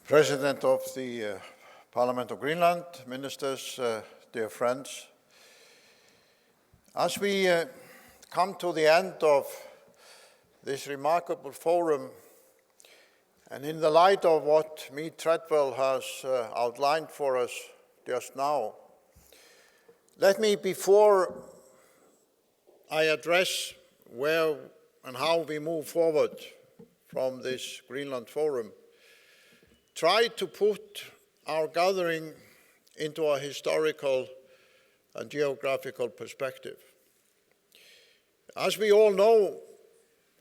President of the Parliament of Greenland, ministers, dear friends. As we come to the end of this remarkable forum, and in the light of what Mead Treadwell has outlined for us just now, let me, before I address where and how we move forward from this Greenland Forum, try to put our gathering into a historical and geographical perspective. As we all know,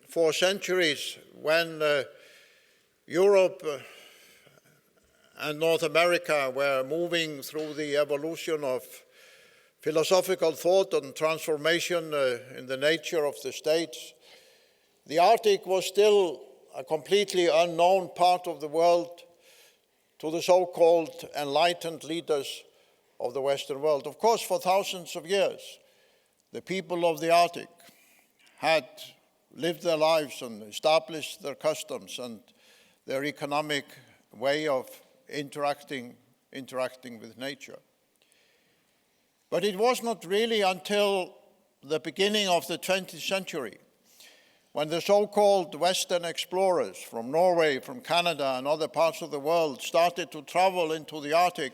for centuries, when Europe and North America were moving through the evolution of philosophical thought and transformation in the nature of the states, the Arctic was still a completely unknown part of the world to the so-called enlightened leaders of the Western world. Of course, for thousands of years, the people of the Arctic had lived their lives and established their customs and their economic way of interacting with nature. But it was not really until the beginning of the 20th century, when the so-called Western explorers from Norway, from Canada, and other parts of the world started to travel into the Arctic,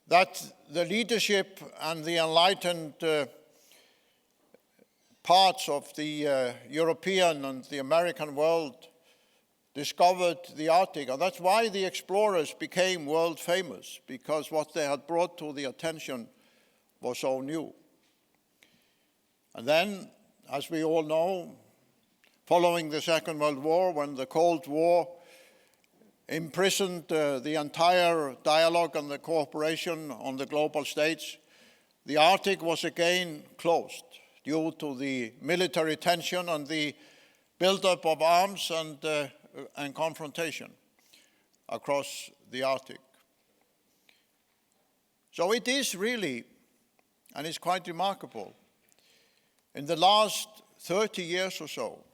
that the leadership and the enlightened parts of the European and the American world discovered the Arctic. And that's why the explorers became world famous, because what they had brought to the attention was so new. And then, as we all know, following the Second World War, when the Cold War imprisoned the entire dialogue and the cooperation on the global stage, the Arctic was again closed due to the military tension and the buildup of arms and confrontation across the Arctic. So it is really, and it's quite remarkable, in the last 30 years or so,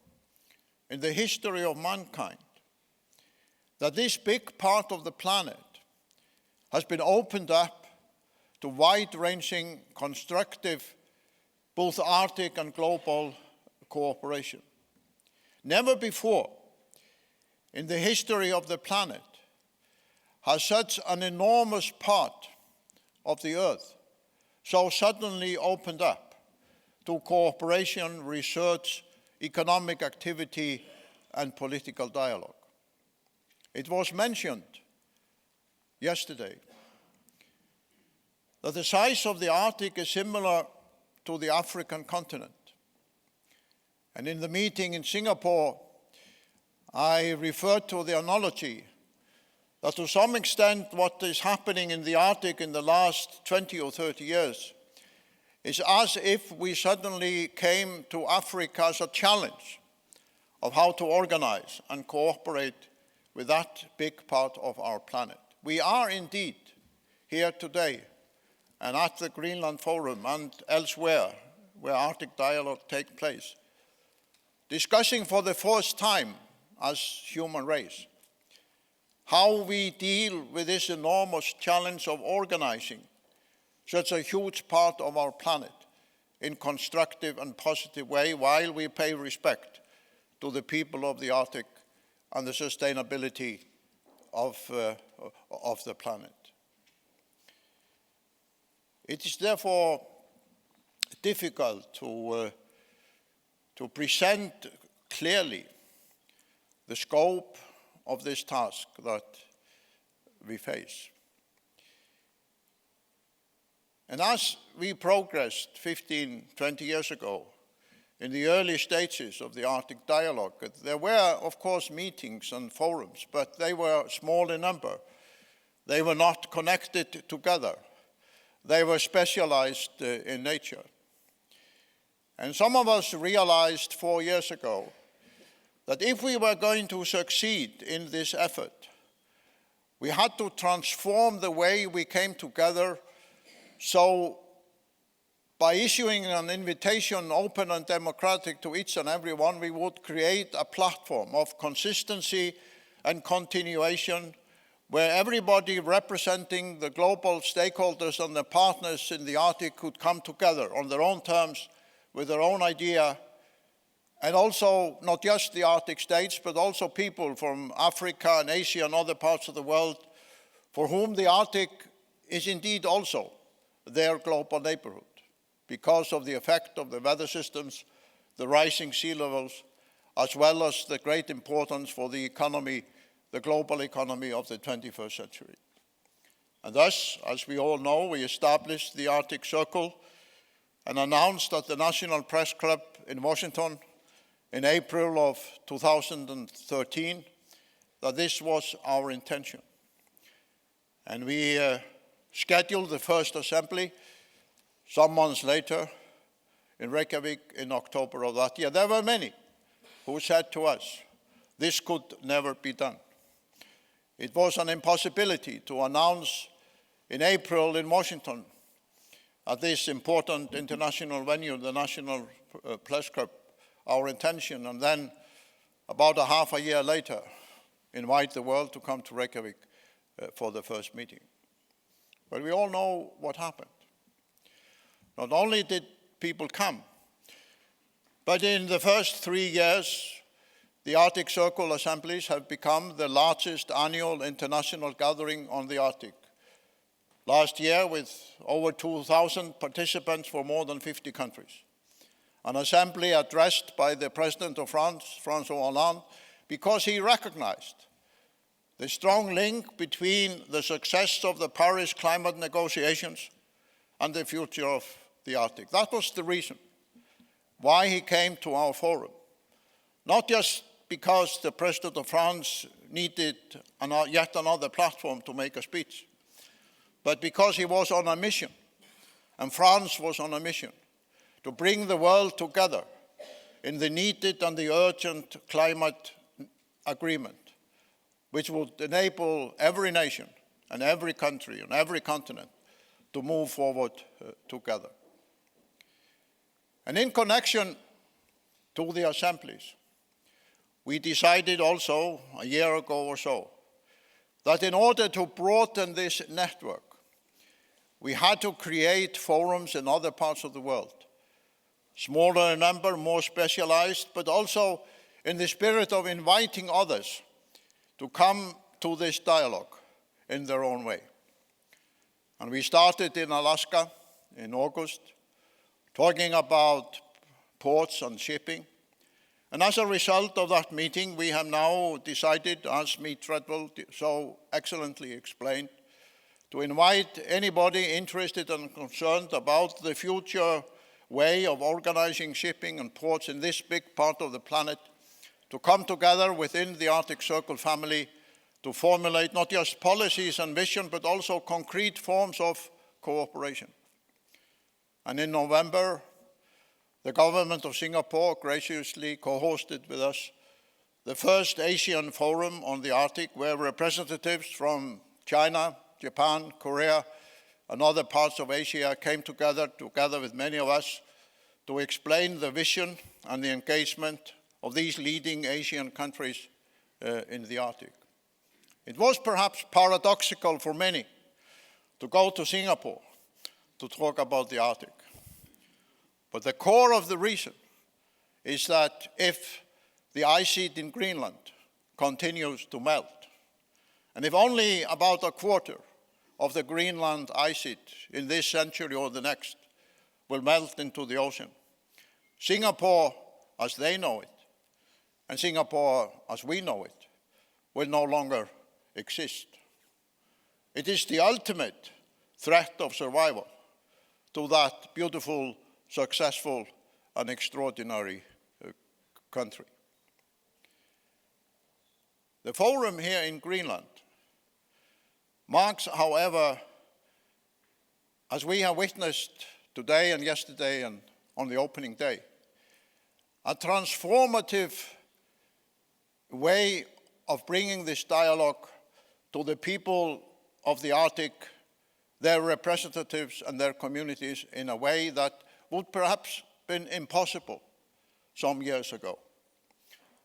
in the history of mankind, that this big part of the planet has been opened up to wide-ranging, constructive, both Arctic and global cooperation. Never before in the history of the planet has such an enormous part of the earth so suddenly opened up to cooperation, research, economic activity, and political dialogue. It was mentioned yesterday that the size of the Arctic is similar to the African continent. And in the meeting in Singapore, I referred to the analogy that to some extent what is happening in the Arctic in the last 20 or 30 years is as if we suddenly came to Africa as a challenge of how to organize and cooperate with that big part of our planet. We are indeed here today and at the Greenland Forum and elsewhere where Arctic dialogue takes place, discussing for the first time as human race how we deal with this enormous challenge of organizing such a huge part of our planet in constructive and positive way while we pay respect to the people of the Arctic and the sustainability of the planet. It is therefore difficult to present clearly the scope of this task that we face. And as we progressed 15, 20 years ago in the early stages of the Arctic dialogue, there were, of course, meetings and forums, but they were small in number. They were not connected together. They were specialized in nature. And some of us realized 4 years ago that if we were going to succeed in this effort, we had to transform the way we came together. So by issuing an invitation, open and democratic, to each and every one, we would create a platform of consistency and continuation where everybody representing the global stakeholders and the partners in the Arctic could come together on their own terms, with their own idea, and also not just the Arctic states, but also people from Africa and Asia and other parts of the world for whom the Arctic is indeed also their global neighborhood because of the effect of the weather systems, the rising sea levels, as well as the great importance for the economy, the global economy of the 21st century. And thus, as we all know, we established the Arctic Circle and announced at the National Press Club in Washington in April of 2013 that this was our intention. And we scheduled the first assembly some months later in Reykjavik in October of that year. There were many who said to us, this could never be done. It was an impossibility to announce in April in Washington at this important international venue, the National Press Club, our intention, and then about a half a year later, invite the world to come to Reykjavik for the first meeting. But we all know what happened. Not only did people come, but in the first 3 years, the Arctic Circle assemblies have become the largest annual international gathering on the Arctic. Last year, with over 2,000 participants from more than 50 countries. An assembly addressed by the President of France, François Hollande, because he recognized the strong link between the success of the Paris climate negotiations and the future of the Arctic. That was the reason why he came to our forum. Not just because the President of France needed yet another platform to make a speech, but because he was on a mission, and France was on a mission to bring the world together in the needed and the urgent climate agreement, which would enable every nation and every country and every continent to move forward together. And in connection to the assemblies, we decided also a year ago or so that in order to broaden this network, we had to create forums in other parts of the world, smaller in number, more specialized, but also in the spirit of inviting others to come to this dialogue in their own way. And we started in Alaska in August, talking about ports and shipping. And as a result of that meeting, we have now decided, as Meet Treadwell so excellently explained, to invite anybody interested and concerned about the future way of organizing shipping and ports in this big part of the planet to come together within the Arctic Circle family to formulate not just policies and vision, but also concrete forms of cooperation. And in November, the government of Singapore graciously co-hosted with us the first Asian Forum on the Arctic, where representatives from China, Japan, Korea, and other parts of Asia came together with many of us, to explain the vision and the engagement of these leading Asian countries in the Arctic. It was perhaps paradoxical for many to go to Singapore to talk about the Arctic. But the core of the reason is that if the ice sheet in Greenland continues to melt, and if only about a quarter of the Greenland ice sheet in this century or the next will melt into the ocean, Singapore, as they know it, and Singapore, as we know it, will no longer exist. It is the ultimate threat of survival to that beautiful, successful, and extraordinary country. The forum here in Greenland marks, however, as we have witnessed today and yesterday and on the opening day, a transformative way of bringing this dialogue to the people of the Arctic, their representatives and their communities, in a way that would perhaps been impossible some years ago.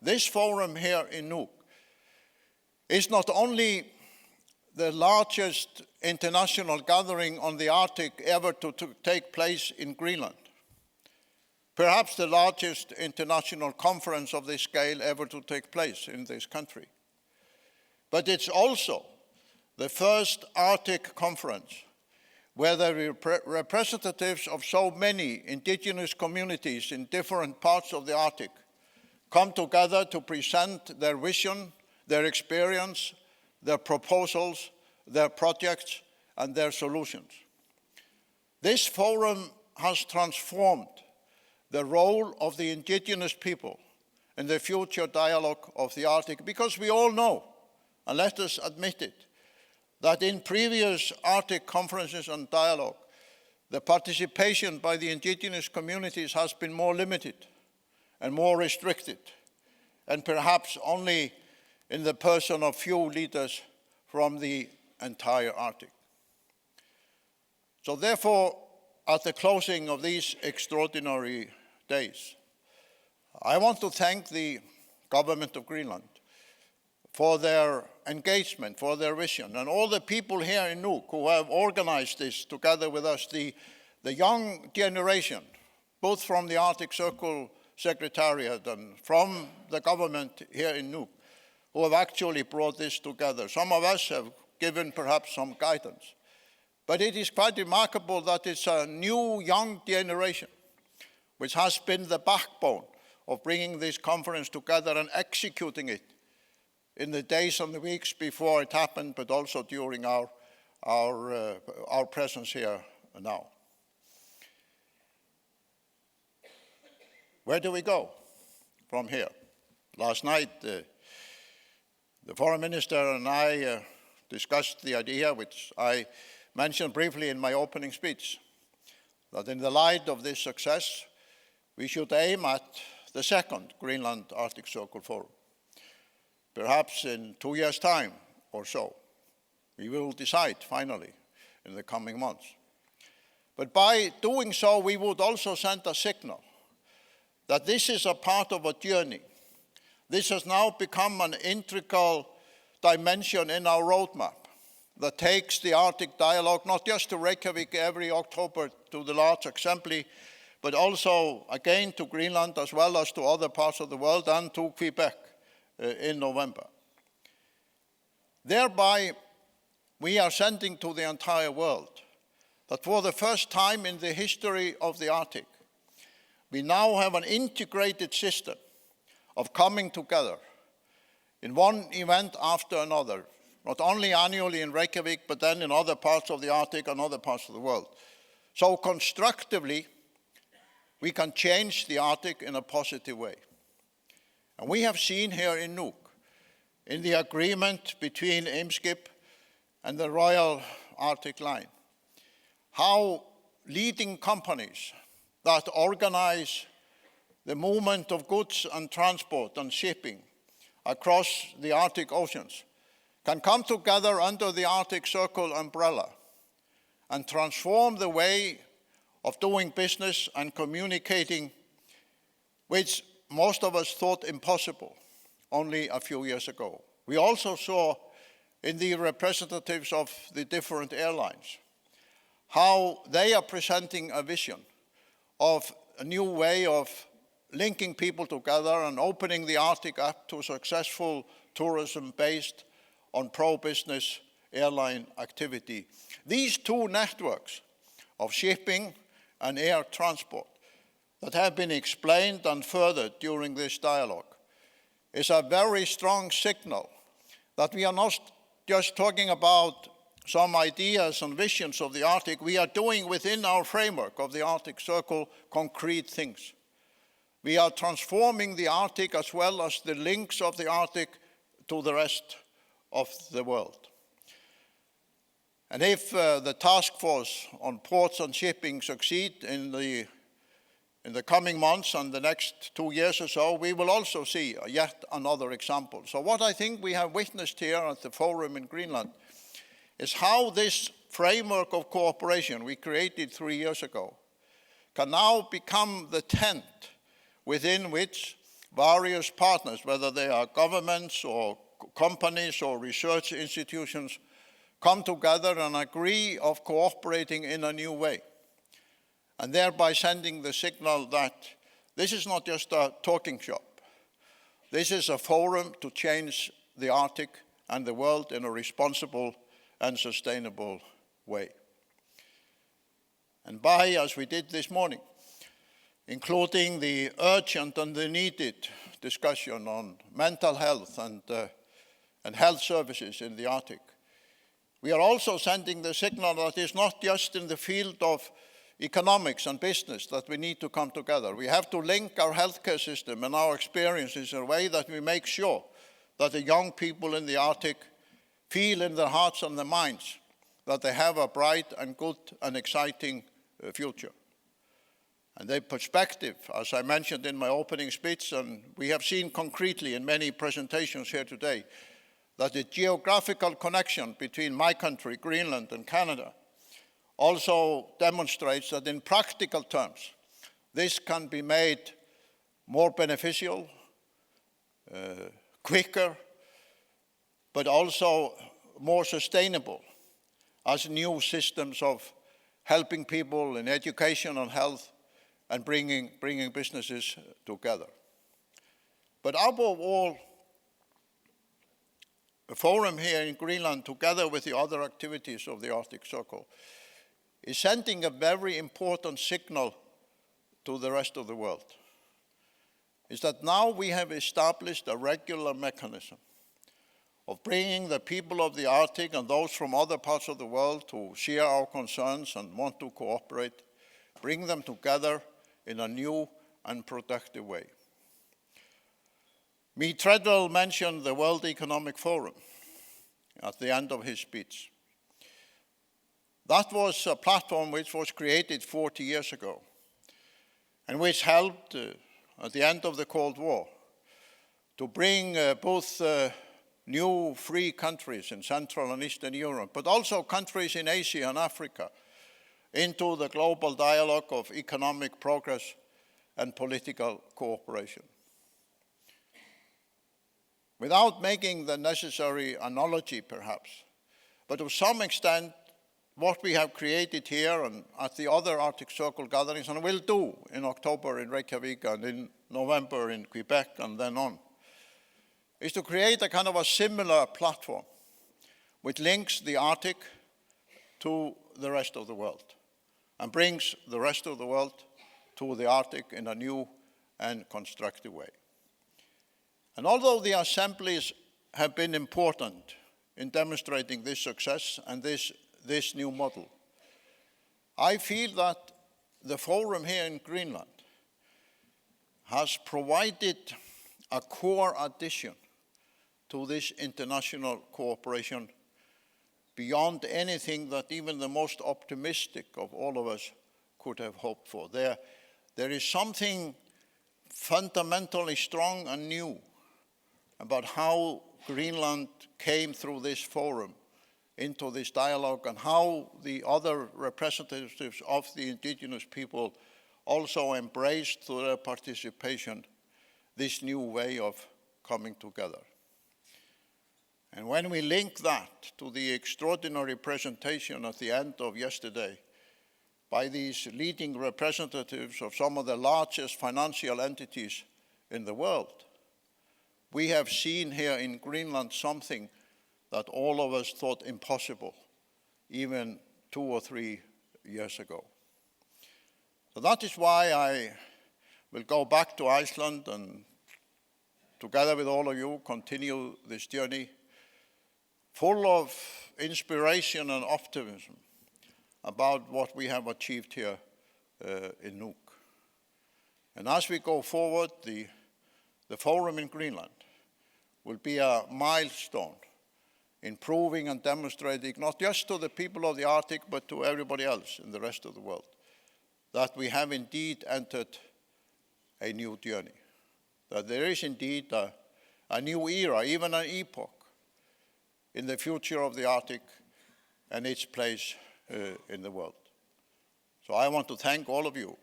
This forum here in Nuuk is not only the largest international gathering on the Arctic ever to take place in Greenland. Perhaps the largest international conference of this scale ever to take place in this country. But it's also the first Arctic conference where the representatives of so many indigenous communities in different parts of the Arctic come together to present their vision, their experience, their proposals, their projects, and their solutions. This forum has transformed the role of the indigenous people in the future dialogue of the Arctic, because we all know, and let us admit it, that in previous Arctic conferences and dialogue, the participation by the indigenous communities has been more limited and more restricted, and perhaps only in the person of few leaders from the entire Arctic. So therefore, at the closing of these extraordinary days, I want to thank the government of Greenland for their engagement, for their vision, and all the people here in Nuuk who have organized this together with us, the young generation, both from the Arctic Circle Secretariat and from the government here in Nuuk, who have actually brought this together. Some of us have given perhaps some guidance. But it is quite remarkable that it's a new young generation which has been the backbone of bringing this conference together and executing it in the days and the weeks before it happened, but also during our presence here now. Where do we go from here? Last night, the foreign minister and I discussed the idea, which I mentioned briefly in my opening speech, that in the light of this success, we should aim at the second Greenland Arctic Circle Forum. Perhaps in 2 years' time or so. We will decide finally in the coming months. But by doing so, we would also send a signal that this is a part of a journey. This has now become an integral dimension in our roadmap that takes the Arctic dialogue not just to Reykjavik every October to the large assembly, but also again to Greenland as well as to other parts of the world and to Quebec in November. Thereby, we are sending to the entire world that for the first time in the history of the Arctic, we now have an integrated system of coming together in one event after another, not only annually in Reykjavik, but then in other parts of the Arctic and other parts of the world. So constructively, we can change the Arctic in a positive way. And we have seen here in Nuuk, in the agreement between Eimskip and the Royal Arctic Line, how leading companies that organize the movement of goods and transport and shipping across the Arctic oceans can come together under the Arctic Circle umbrella and transform the way of doing business and communicating, which most of us thought impossible only a few years ago. We also saw in the representatives of the different airlines how they are presenting a vision of a new way of linking people together and opening the Arctic up to successful tourism based on pro-business airline activity. These two networks of shipping and air transport that have been explained and furthered during this dialogue is a very strong signal that we are not just talking about some ideas and visions of the Arctic. We are doing within our framework of the Arctic Circle concrete things. We are transforming the Arctic as well as the links of the Arctic to the rest of the world. And if the task force on ports and shipping succeed in the coming months and the next 2 years or so, we will also see yet another example. So what I think we have witnessed here at the forum in Greenland is how this framework of cooperation we created 3 years ago can now become the tent within which various partners, whether they are governments or companies or research institutions, come together and agree of cooperating in a new way, and thereby sending the signal that this is not just a talking shop. This is a forum to change the Arctic and the world in a responsible and sustainable way. And by, as we did this morning, including the urgent and the needed discussion on mental health and health services in the Arctic, we are also sending the signal that it's not just in the field of economics and business that we need to come together. We have to link our healthcare system and our experiences in a way that we make sure that the young people in the Arctic feel in their hearts and their minds that they have a bright and good and exciting future. And the perspective, as I mentioned in my opening speech, and we have seen concretely in many presentations here today, that the geographical connection between my country, Greenland, and Canada also demonstrates that in practical terms, this can be made more beneficial, quicker, but also more sustainable as new systems of helping people in education and health and bringing businesses together. But above all, the forum here in Greenland, together with the other activities of the Arctic Circle, is sending a very important signal to the rest of the world. Is that now we have established a regular mechanism of bringing the people of the Arctic and those from other parts of the world who share our concerns and want to cooperate, bring them together in a new and productive way. Treadwell mentioned the World Economic Forum at the end of his speech. That was a platform which was created 40 years ago and which helped at the end of the Cold War to bring both new free countries in Central and Eastern Europe, but also countries in Asia and Africa into the global dialogue of economic progress and political cooperation. Without making the necessary analogy, perhaps, but to some extent, what we have created here and at the other Arctic Circle gatherings, and will do in October in Reykjavik and in November in Quebec and then on, is to create a kind of a similar platform which links the Arctic to the rest of the world and brings the rest of the world to the Arctic in a new and constructive way. And although the assemblies have been important in demonstrating this success and this new model, I feel that the forum here in Greenland has provided a core addition to this international cooperation beyond anything that even the most optimistic of all of us could have hoped for. There is something fundamentally strong and new about how Greenland came through this forum into this dialogue and how the other representatives of the indigenous people also embraced through their participation this new way of coming together. And when we link that to the extraordinary presentation at the end of yesterday by these leading representatives of some of the largest financial entities in the world, we have seen here in Greenland something that all of us thought impossible even 2 or 3 years ago. So that is why I will go back to Iceland and together with all of you continue this journey full of inspiration and optimism about what we have achieved here in Nuuk. And as we go forward, the forum in Greenland will be a milestone in proving and demonstrating, not just to the people of the Arctic, but to everybody else in the rest of the world, that we have indeed entered a new journey, that there is indeed a new era, even an epoch, in the future of the Arctic and its place in the world. So I want to thank all of you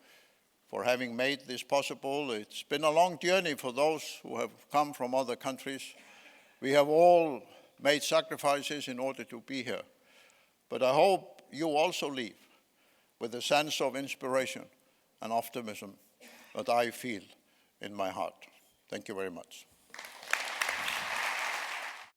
for having made this possible. It's been a long journey for those who have come from other countries. We have all made sacrifices in order to be here. but I hope you also leave with a sense of inspiration and optimism that I feel in my heart. Thank you very much.